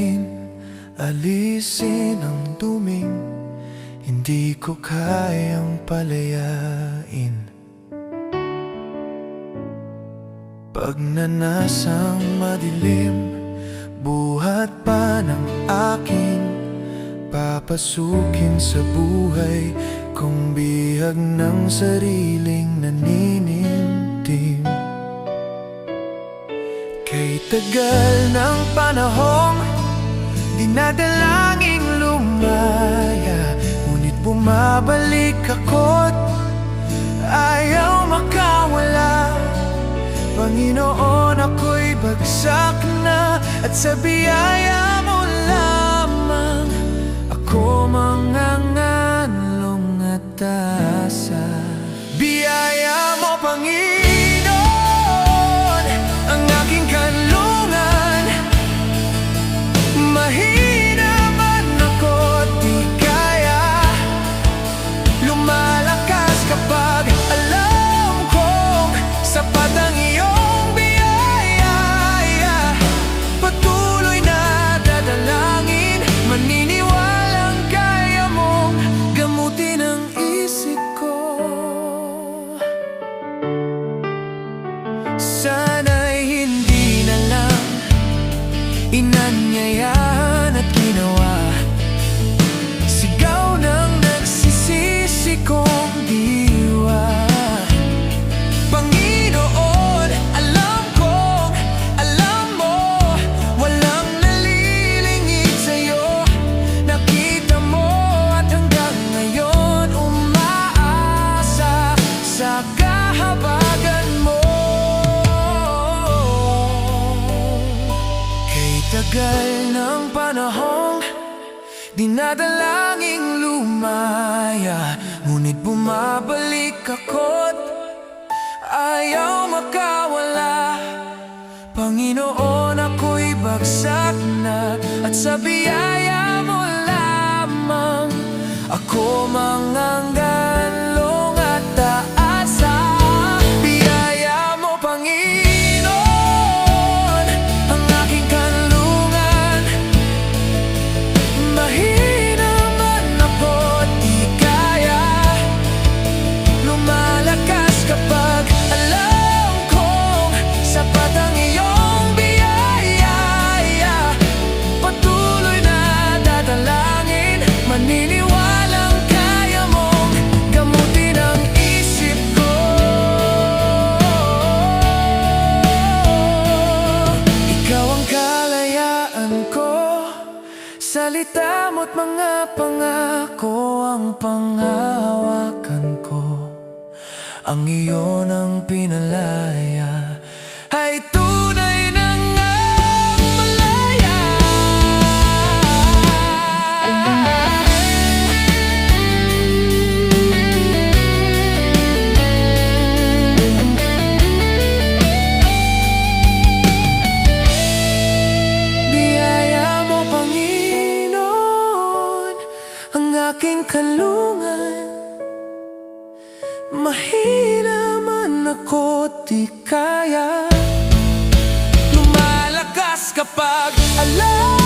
natin alisin ang duming hindi ko kayang palayain. Pag nanasang madilim, buhat pa ng aking papasukin sa buhay kung bihag ng sariling naninintim. Kay tagal ng panahong dinadalangin lumaya, ngunit bumabalik ako't ayaw makawala. Panginoon, ako'y bagsak na at sa biyaya mo lamang ako mangangalong at asa. Biyaya mo, Panginoon, ang aking kanlungan. Mahina man ako't di kaya lumalakas kapag alam kong sapat ang iyong biyaya. Patuloy na dadalangin, maniniwalang kaya mong gamutin ang isip ko. Sana'y hindi na lang inanyayahan at ginawa, sigaw ng nagsisisi kong diwa. Panginoon, alam kong alam mo, walang nalilingid sa'yo. Nakita mo at hanggang ngayon umaasa sa kahabagan mo. Kay tagal ng panahong dinadalangin lumaya, ngunit bumabalik ako't ayaw makawala. Panginoon, ako'y bagsak na at sa biyaya mo lamang ako mangangalong at taasa. Biyaya mo, Panginoon, ang aking kanlungan. Mahina man ako't di kaya lumalakas kapag alam kong sapat ang iyong biyaya. Patuloy na dadalangin, maniniwalang kaya mong gamutin ang isip ko. Ikaw ang kalayaan ko, salita mo't mga pangako ang panghawakan ko. Ang iyon ang pinalaya ay tunay na ngang malaya. Biyaya mo, Panginoon, ang aking kanlungan. Mahina man ako't di kaya lumalakas kapag alam